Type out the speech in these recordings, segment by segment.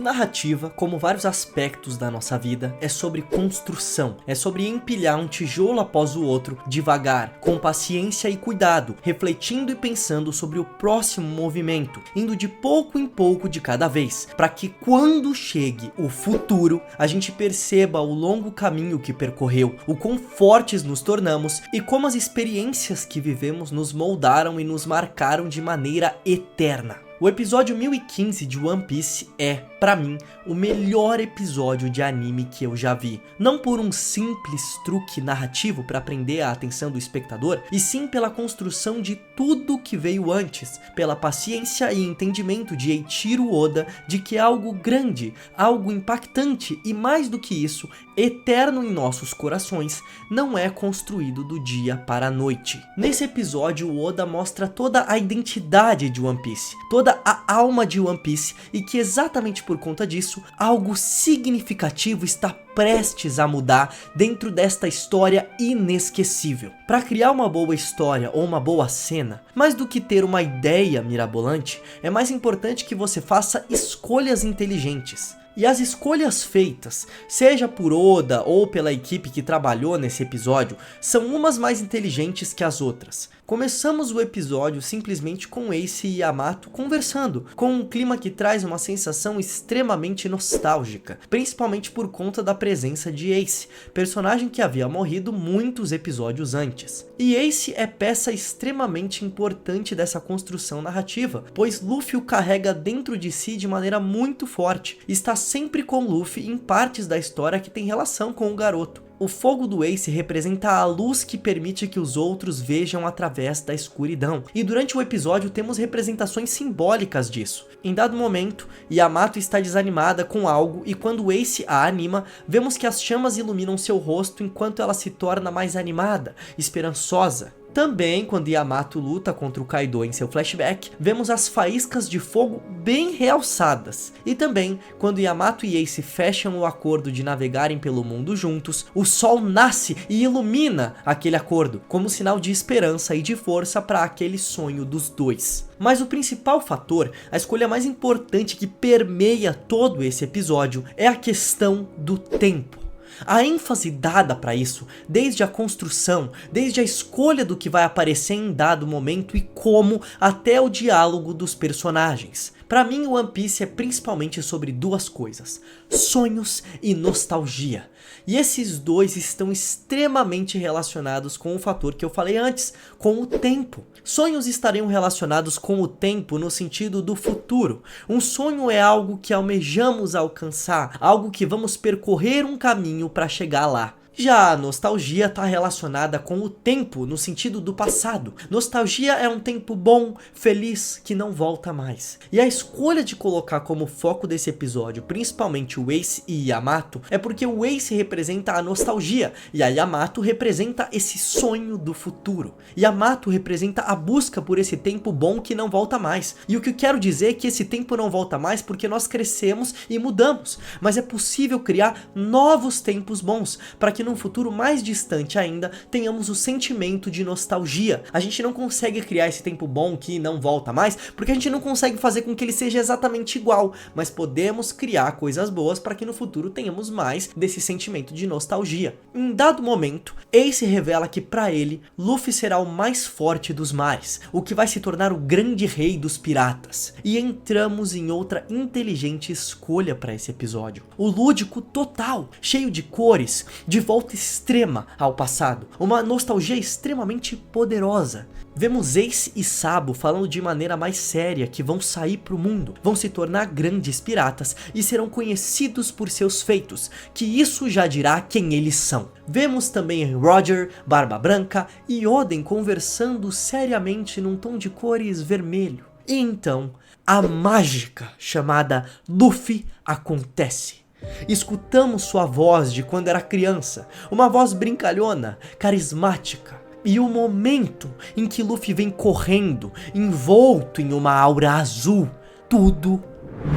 Narrativa, como vários aspectos da nossa vida, é sobre construção, é sobre empilhar um tijolo após o outro, devagar, com paciência e cuidado, refletindo e pensando sobre o próximo movimento, indo de pouco em pouco de cada vez, para que quando chegue o futuro, a gente perceba o longo caminho que percorreu, o quão fortes nos tornamos e como as experiências que vivemos nos moldaram e nos marcaram de maneira eterna. O episódio 1015 de One Piece é, pra mim, o melhor episódio de anime que eu já vi. Não por um simples truque narrativo para prender a atenção do espectador, e sim pela construção de tudo que veio antes, pela paciência e entendimento de Eiichiro Oda de que algo grande, algo impactante e mais do que isso, eterno em nossos corações, não é construído do dia para a noite. Nesse episódio, o Oda mostra toda a identidade de One Piece, toda a alma de One Piece, e que exatamente por conta disso, algo significativo está prestes a mudar dentro desta história inesquecível. Para criar uma boa história ou uma boa cena, mais do que ter uma ideia mirabolante, é mais importante que você faça escolhas inteligentes. E as escolhas feitas, seja por Oda ou pela equipe que trabalhou nesse episódio, são umas mais inteligentes que as outras. Começamos o episódio simplesmente com Ace e Yamato conversando, com um clima que traz uma sensação extremamente nostálgica, principalmente por conta da presença de Ace, personagem que havia morrido muitos episódios antes. E Ace é peça extremamente importante dessa construção narrativa, pois Luffy o carrega dentro de si de maneira muito forte, está sempre com Luffy em partes da história que tem relação com o garoto. O fogo do Ace representa a luz que permite que os outros vejam através da escuridão. E durante o episódio temos representações simbólicas disso. Em dado momento, Yamato está desanimada com algo e quando Ace a anima, vemos que as chamas iluminam seu rosto enquanto ela se torna mais animada, esperançosa. Também, quando Yamato luta contra o Kaido em seu flashback, vemos as faíscas de fogo bem realçadas. E também, quando Yamato e Ace fecham o acordo de navegarem pelo mundo juntos, o sol nasce e ilumina aquele acordo, como sinal de esperança e de força para aquele sonho dos dois. Mas o principal fator, a escolha mais importante que permeia todo esse episódio, é a questão do tempo. A ênfase dada para isso, desde a construção, desde a escolha do que vai aparecer em dado momento e como, até o diálogo dos personagens. Para mim, o One Piece é principalmente sobre duas coisas: sonhos e nostalgia. E esses dois estão extremamente relacionados com o fator que eu falei antes, com o tempo. Sonhos estariam relacionados com o tempo no sentido do futuro. Um sonho é algo que almejamos alcançar, algo que vamos percorrer um caminho para chegar lá. Já a nostalgia está relacionada com o tempo no sentido do passado. Nostalgia é um tempo bom, feliz, que não volta mais. E a escolha de colocar como foco desse episódio, principalmente o Ace e Yamato, é porque o Ace representa a nostalgia e a Yamato representa esse sonho do futuro. Yamato representa a busca por esse tempo bom que não volta mais. E o que eu quero dizer é que esse tempo não volta mais porque nós crescemos e mudamos. Mas é possível criar novos tempos bons, para que num futuro mais distante ainda, tenhamos o sentimento de nostalgia. A gente não consegue criar esse tempo bom que não volta mais, porque a gente não consegue fazer com que ele seja exatamente igual, mas podemos criar coisas boas para que no futuro tenhamos mais desse sentimento de nostalgia. Em dado momento, Ace revela que para ele, Luffy será o mais forte dos mares, o que vai se tornar o grande rei dos piratas. E entramos em outra inteligente escolha para esse episódio. O lúdico total, cheio de cores, de volta extrema ao passado, uma nostalgia extremamente poderosa. Vemos Ace e Sabo falando de maneira mais séria que vão sair pro mundo, vão se tornar grandes piratas e serão conhecidos por seus feitos, que isso já dirá quem eles são. Vemos também Roger, Barba Branca e Oden conversando seriamente num tom de cores vermelho. E então, a mágica chamada Luffy acontece. Escutamos sua voz de quando era criança, uma voz brincalhona, carismática. E o momento em que Luffy vem correndo, envolto em uma aura azul, tudo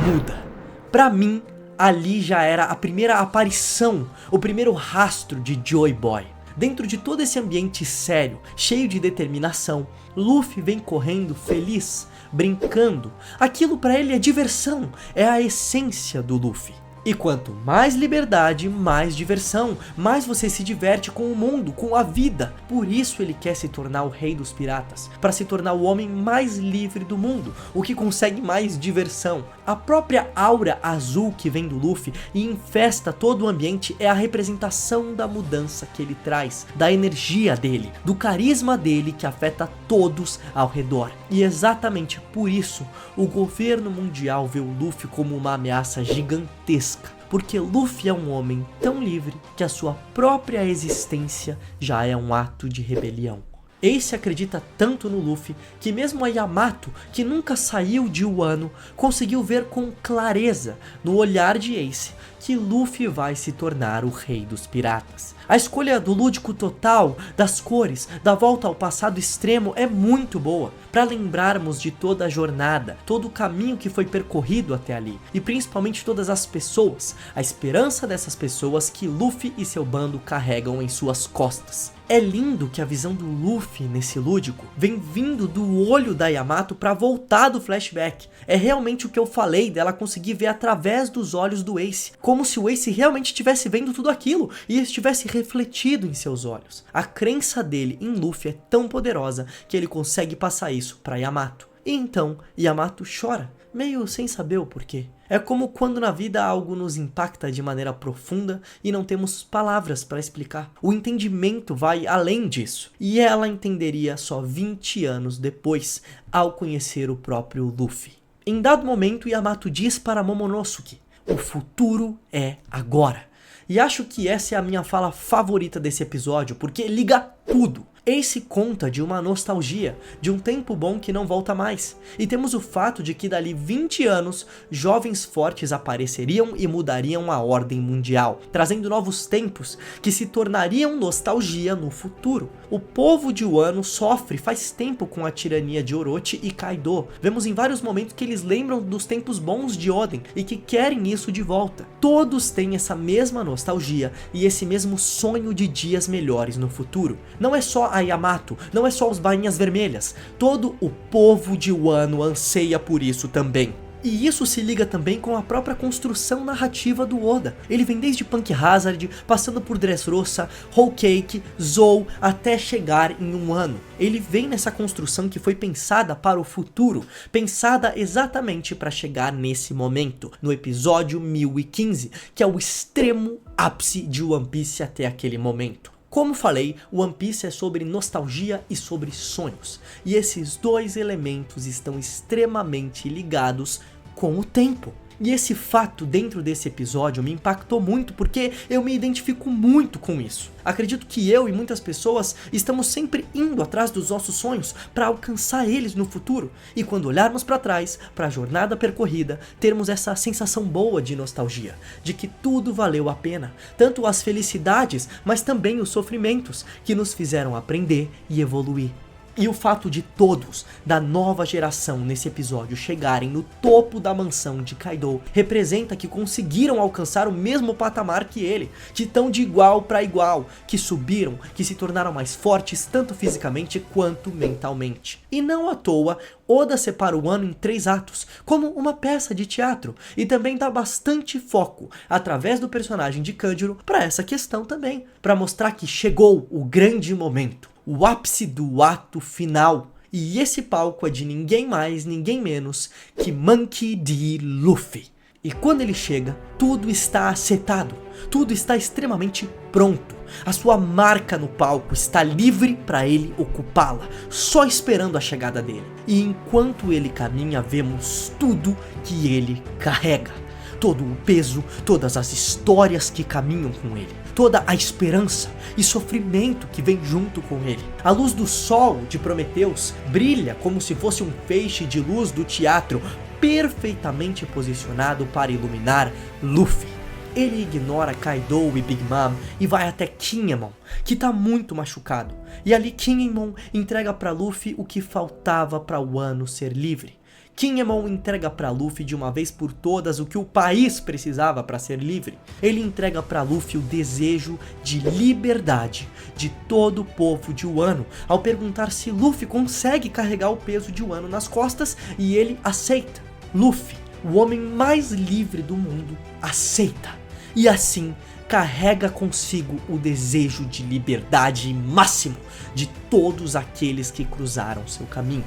muda. Pra mim, ali já era a primeira aparição, o primeiro rastro de Joy Boy. Dentro de todo esse ambiente sério, cheio de determinação, Luffy vem correndo feliz, brincando. Aquilo pra ele é diversão, é a essência do Luffy. E quanto mais liberdade, mais diversão, mais você se diverte com o mundo, com a vida. Por isso ele quer se tornar o rei dos piratas, para se tornar o homem mais livre do mundo, o que consegue mais diversão. A própria aura azul que vem do Luffy e infesta todo o ambiente é a representação da mudança que ele traz, da energia dele, do carisma dele que afeta todos ao redor. E exatamente por isso, o governo mundial vê o Luffy como uma ameaça gigantesca. Porque Luffy é um homem tão livre que a sua própria existência já é um ato de rebelião. Ace acredita tanto no Luffy que mesmo a Yamato, que nunca saiu de Wano, conseguiu ver com clareza no olhar de Ace que Luffy vai se tornar o rei dos piratas. A escolha do lúdico total, das cores, da volta ao passado extremo é muito boa, para lembrarmos de toda a jornada, todo o caminho que foi percorrido até ali, e principalmente todas as pessoas, a esperança dessas pessoas que Luffy e seu bando carregam em suas costas. É lindo que a visão do Luffy nesse lúdico vem vindo do olho da Yamato para voltar do flashback. É realmente o que eu falei dela conseguir ver através dos olhos do Ace, como se o Ace realmente estivesse vendo tudo aquilo e estivesse refletido em seus olhos. A crença dele em Luffy é tão poderosa que ele consegue passar isso para Yamato. E então Yamato chora, meio sem saber o porquê. É como quando na vida algo nos impacta de maneira profunda e não temos palavras para explicar. O entendimento vai além disso. E ela entenderia só 20 anos depois, ao conhecer o próprio Luffy. Em dado momento, Yamato diz para Momonosuke: o futuro é agora. E acho que essa é a minha fala favorita desse episódio, porque liga tudo. Ace conta de uma nostalgia, de um tempo bom que não volta mais. E temos o fato de que dali 20 anos, jovens fortes apareceriam e mudariam a ordem mundial, trazendo novos tempos que se tornariam nostalgia no futuro. O povo de Wano sofre faz tempo com a tirania de Orochi e Kaido. Vemos em vários momentos que eles lembram dos tempos bons de Oden e que querem isso de volta. Todos têm essa mesma nostalgia e esse mesmo sonho de dias melhores no futuro. Não é só a Yamato, não é só os bainhas vermelhas, todo o povo de Wano anseia por isso também. E isso se liga também com a própria construção narrativa do Oda. Ele vem desde Punk Hazard, passando por Dressrosa, Whole Cake, Zou, até chegar em um ano. Ele vem nessa construção que foi pensada para o futuro, pensada exatamente para chegar nesse momento, no episódio 1015, que é o extremo ápice de One Piece até aquele momento. Como falei, One Piece é sobre nostalgia e sobre sonhos, e esses dois elementos estão extremamente ligados com o tempo. E esse fato dentro desse episódio me impactou muito porque eu me identifico muito com isso. Acredito que eu e muitas pessoas estamos sempre indo atrás dos nossos sonhos para alcançar eles no futuro. E quando olharmos para trás, para a jornada percorrida, termos essa sensação boa de nostalgia, de que tudo valeu a pena. Tanto as felicidades, mas também os sofrimentos que nos fizeram aprender e evoluir. E o fato de todos da nova geração nesse episódio chegarem no topo da mansão de Kaido representa que conseguiram alcançar o mesmo patamar que ele, que estão de igual para igual, que subiram, que se tornaram mais fortes tanto fisicamente quanto mentalmente. E não à toa, Oda separa o ano em 3 atos, como uma peça de teatro, e também dá bastante foco, através do personagem de Kanjuro, para essa questão também, para mostrar que chegou o grande momento. O ápice do ato final. E esse palco é de ninguém mais, ninguém menos que Monkey D. Luffy. E quando ele chega, tudo está acertado, tudo está extremamente pronto. A sua marca no palco está livre para ele ocupá-la, só esperando a chegada dele. E enquanto ele caminha, vemos tudo que ele carrega. Todo o peso, todas as histórias que caminham com ele, toda a esperança e sofrimento que vem junto com ele. A luz do sol de Prometheus brilha como se fosse um feixe de luz do teatro, perfeitamente posicionado para iluminar Luffy. Ele ignora Kaido e Big Mom e vai até Kinemon, que tá muito machucado. E ali Kinemon entrega para Luffy o que faltava para Wano ser livre. Kinemon entrega para Luffy de uma vez por todas o que o país precisava para ser livre. Ele entrega para Luffy o desejo de liberdade de todo o povo de Wano, ao perguntar se Luffy consegue carregar o peso de Wano nas costas, e ele aceita. Luffy, o homem mais livre do mundo, aceita. E assim carrega consigo o desejo de liberdade máximo de todos aqueles que cruzaram seu caminho.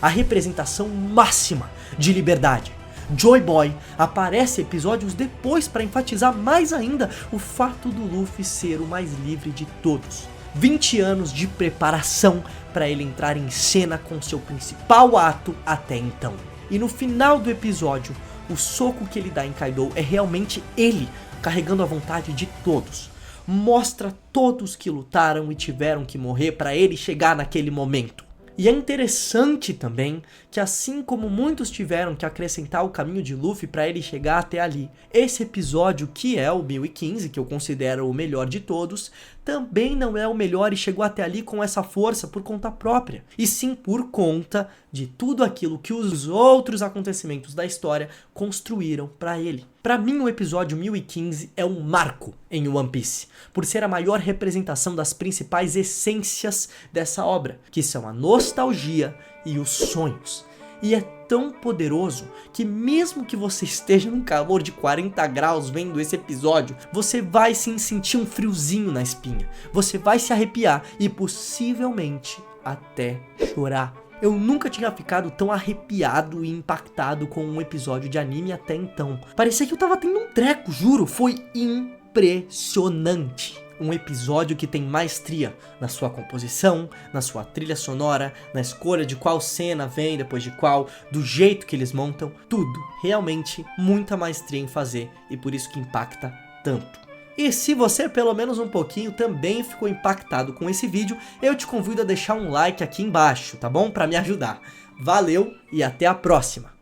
A representação máxima de liberdade. Joy Boy aparece episódios depois para enfatizar mais ainda o fato do Luffy ser o mais livre de todos. 20 anos de preparação para ele entrar em cena com seu principal ato até então. E no final do episódio, o soco que ele dá em Kaido é realmente ele carregando a vontade de todos. Mostra todos que lutaram e tiveram que morrer para ele chegar naquele momento. E é interessante também que, assim como muitos tiveram que acrescentar o caminho de Luffy para ele chegar até ali, esse episódio, que é o 1015, que eu considero o melhor de todos, também não é o melhor e chegou até ali com essa força por conta própria, e sim por conta de tudo aquilo que os outros acontecimentos da história construíram para ele. Para mim, o episódio 1015 é um marco em One Piece, por ser a maior representação das principais essências dessa obra, que são a nostalgia e os sonhos. E é tão poderoso que mesmo que você esteja num calor de 40 graus vendo esse episódio, você vai sim sentir um friozinho na espinha, você vai se arrepiar e possivelmente até chorar. Eu nunca tinha ficado tão arrepiado e impactado com um episódio de anime até então. Parecia que eu tava tendo um treco, juro, foi impressionante. Um episódio que tem maestria na sua composição, na sua trilha sonora, na escolha de qual cena vem depois de qual, do jeito que eles montam, tudo. Realmente muita maestria em fazer e por isso que impacta tanto. E se você pelo menos um pouquinho também ficou impactado com esse vídeo, eu te convido a deixar um like aqui embaixo, tá bom? Pra me ajudar. Valeu e até a próxima!